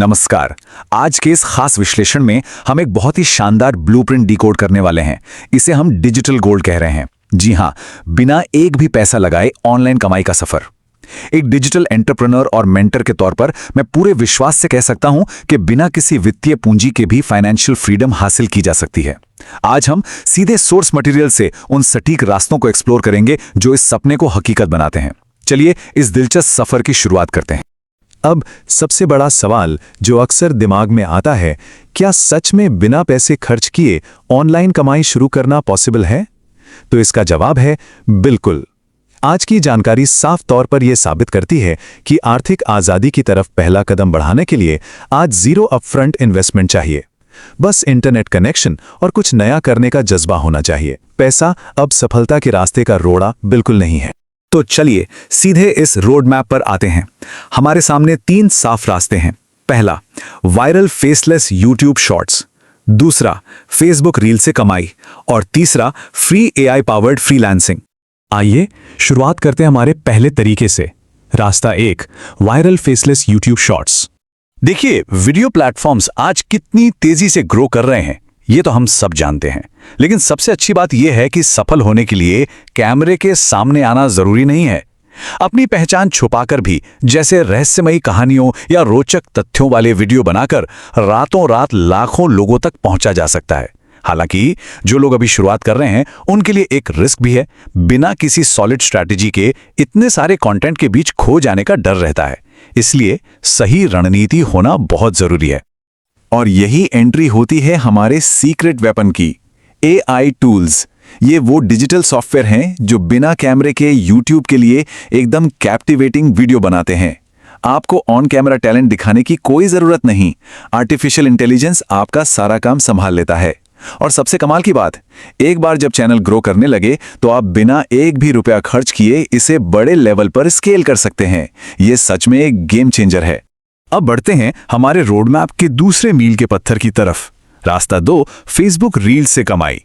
नमस्कार। आज के इस खास विश्लेषण में हम एक बहुत ही शानदार ब्लूप्रिंट डिकोड करने वाले हैं। इसे हम डिजिटल गोल्ड कह रहे हैं। जी हां, बिना एक भी पैसा लगाए ऑनलाइन कमाई का सफर। एक डिजिटल एंटरप्रेन्योर और मेंटर के तौर पर मैं पूरे विश्वास से कह सकता हूं कि बिना किसी वित्तीय पूंजी के भी फाइनेंशियल फ्रीडम हासिल की जा सकती है। आज हम सीधे सोर्स मटेरियल से उन सटीक रास्तों को एक्सप्लोर करेंगे जो इस सपने को हकीकत बनाते हैं। चलिए इस दिलचस्प सफर की शुरुआत करते हैं। अब सबसे बड़ा सवाल जो अक्सर दिमाग में आता है, क्या सच में बिना पैसे खर्च किए ऑनलाइन कमाई शुरू करना पॉसिबल है? तो इसका जवाब है बिल्कुल। आज की जानकारी साफ तौर पर यह साबित करती है कि आर्थिक आज़ादी की तरफ पहला कदम बढ़ाने के लिए आज जीरो अपफ्रंट इन्वेस्टमेंट चाहिए। बस इंटरनेट कनेक्शन और कुछ नया करने का जज्बा होना चाहिए। पैसा अब सफलता के रास्ते का रोड़ा बिल्कुल नहीं है। तो चलिए सीधे इस रोड मैप पर आते हैं। हमारे सामने 3 साफ रास्ते हैं। पहला, वायरल फेसलेस यूट्यूब शॉर्ट्स। दूसरा, फेसबुक रील से कमाई। और तीसरा, फ्री एआई पावर्ड फ्रीलांसिंग। आइए शुरुआत करते हैं हमारे पहले तरीके से। रास्ता 1, वायरल फेसलेस यूट्यूब शॉर्ट्स। देखिए, वीडियो प्लेटफॉर्म्स आज कितनी तेजी से ग्रो कर रहे हैं, ये तो हम सब जानते हैं। लेकिन सबसे अच्छी बात यह है कि सफल होने के लिए कैमरे के सामने आना जरूरी नहीं है। अपनी पहचान छुपाकर भी, जैसे रहस्यमयी कहानियों या रोचक तथ्यों वाले वीडियो बनाकर रातों रात लाखों लोगों तक पहुंचा जा सकता है। हालांकि जो लोग अभी शुरुआत कर रहे हैं उनके लिए एक रिस्क भी है। बिना किसी सॉलिड स्ट्रैटेजी के इतने सारे कंटेंट के बीच खो जाने का डर रहता है। इसलिए सही रणनीति होना बहुत जरूरी है। और यही एंट्री होती है हमारे सीक्रेट वेपन की, एआई टूल्स। ये वो डिजिटल सॉफ्टवेयर हैं जो बिना कैमरे के यूट्यूब के लिए एकदम कैप्टिवेटिंग वीडियो बनाते हैं। आपको ऑन कैमरा टैलेंट दिखाने की कोई जरूरत नहीं। आर्टिफिशियल इंटेलिजेंस आपका सारा काम संभाल लेता है। और सबसे कमाल की बात, एक बार जब चैनल ग्रो करने लगे तो आप बिना एक भी रुपया खर्च किए इसे बड़े लेवल पर स्केल कर सकते हैं। ये सच में एक गेम चेंजर है। अब बढ़ते हैं हमारे रोडमैप के दूसरे मील के पत्थर की तरफ। रास्ता 2, फेसबुक रील से कमाई।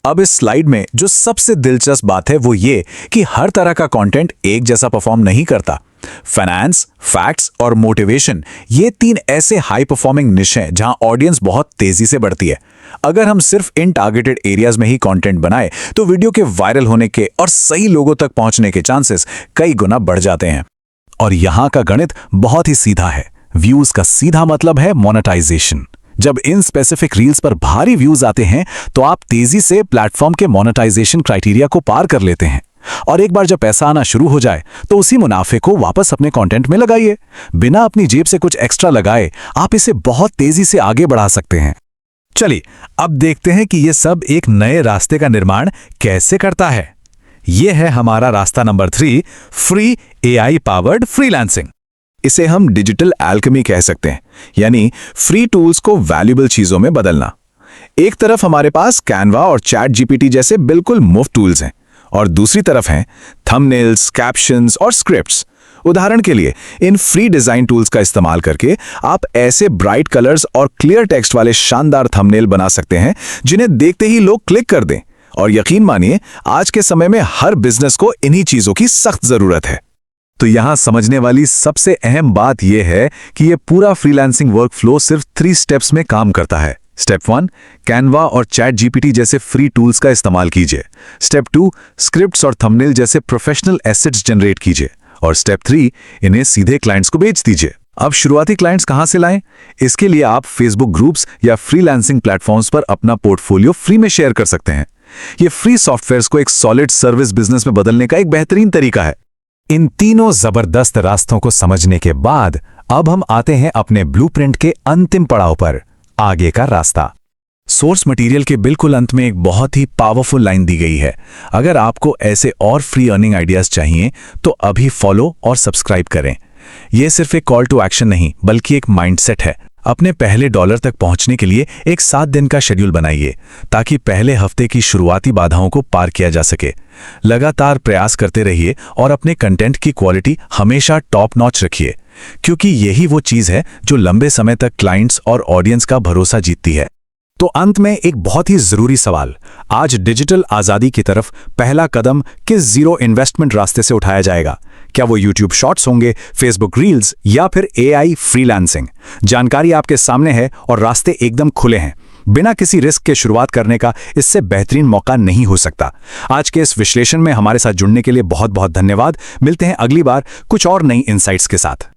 अब इस स्लाइड में जो सबसे दिलचस्प बात है वो ये कि हर तरह का कंटेंट एक जैसा परफॉर्म नहीं करता। फाइनेंस, फैक्ट्स और मोटिवेशन, ये 3 ऐसे हाई परफॉर्मिंग निश हैं जहां ऑडियंस बहुत तेजी से बढ़ती है। अगर हम सिर्फ इन टारगेटेड एरियाज में ही कंटेंट बनाए तो वीडियो के वायरल होने के और सही लोगों तक पहुंचने के चांसेस कई गुना बढ़ जाते हैं। और यहां का गणित बहुत ही सीधा है। व्यूज का सीधा मतलब है मोनेटाइजेशन। जब इन स्पेसिफिक रील्स पर भारी व्यूज आते हैं तो आप तेजी से प्लेटफॉर्म के मोनेटाइजेशन क्राइटेरिया को पार कर लेते हैं। और एक बार जब पैसा आना शुरू हो जाए तो उसी मुनाफे को वापस अपने कंटेंट में लगाइए। बिना अपनी जेब से कुछ एक्स्ट्रा लगाए आप इसे बहुत तेजी से आगे बढ़ा सकते हैं। चलिए अब देखते हैं कि यह सब एक नए रास्ते का निर्माण कैसे करता है। यह है हमारा रास्ता number 3, free AI powered freelancing. इसे हम डिजिटल एल्केमी कह सकते हैं, यानी फ्री टूल्स को वैल्यूएबल चीजों में बदलना। एक तरफ हमारे पास कैनवा और चैट जीपीटी जैसे बिल्कुल मुफ्त टूल्स हैं, और दूसरी तरफ हैं थंबनेल्स, कैप्शंस और स्क्रिप्ट्स। उदाहरण के लिए इन फ्री डिजाइन टूल्स का इस्तेमाल करके आप ऐसे ब्राइट कलर्स और क्लियर टेक्स्ट वाले शानदार थंबनेल बना सकते हैं जिन्हें देखते ही लोग क्लिक कर दें। और यकीन मानिए, आज के समय में हर बिजनेस को इन्हीं चीजों की सख्त जरूरत है। तो यहां समझने वाली सबसे अहम बात यह है कि यह पूरा फ्रीलांसिंग वर्कफ्लो सिर्फ 3 स्टेप्स में काम करता है। स्टेप 1, कैनवा और चैट जीपीटी जैसे फ्री टूल्स का इस्तेमाल कीजिए। स्टेप 2, स्क्रिप्ट्स और थंबनेल जैसे प्रोफेशनल एसेट्स जनरेट कीजिए। और स्टेप 3, इन्हें सीधे क्लाइंट्स को बेच दीजिए। अब शुरुआती क्लाइंट्स कहां से लाएं? इसके लिए आप फेसबुक ग्रुप्स या फ्रीलांसिंग प्लेटफॉर्म्स पर अपना पोर्टफोलियो फ्री में शेयर कर सकते हैं। यह फ्री सॉफ्टवेयर्स को एक सॉलिड सर्विस बिजनेस में बदलने का एक बेहतरीन तरीका है। इन तीनों जबरदस्त रास्तों को समझने के बाद अब हम आते हैं अपने ब्लूप्रिंट के अंतिम पड़ाव पर, आगे का रास्ता। सोर्स मटेरियल के बिल्कुल अंत में एक बहुत ही पावरफुल लाइन दी गई है। अगर आपको ऐसे और फ्री अर्निंग आइडियाज चाहिए तो अभी फॉलो और सब्सक्राइब करें। यह सिर्फ एक कॉल टू एक्शन नहीं बल्कि एक माइंडसेट है। अपने पहले डॉलर तक पहुंचने के लिए एक 7 दिन का शेड्यूल बनाइए ताकि पहले हफ्ते की शुरुआती बाधाओं को पार किया जा सके। लगातार प्रयास करते रहिए और अपने कंटेंट की क्वालिटी हमेशा टॉप नॉच रखिए, क्योंकि यही वो चीज है जो लंबे समय तक क्लाइंट्स और ऑडियंस का भरोसा जीतती है। तो अंत में एक बहुत ही जरूरी सवाल, आज डिजिटल आजादी की तरफ पहला कदम किस जीरो इन्वेस्टमेंट रास्ते से उठाया जाएगा? क्या वो यूट्यूब शॉर्ट्स होंगे, फेसबुक रील्स या फिर AI फ्रीलांसिंग? जानकारी आपके सामने है और रास्ते एकदम खुले हैं। बिना किसी रिस्क के शुरुआत करने का इससे बेहतरीन मौका नहीं हो सकता। आज के इस विश्लेषण में हमारे साथ जुड़ने के लिए बहुत बहुत धन्यवाद। मिलते हैं अगली बार कुछ और नई इनसाइट्स के साथ।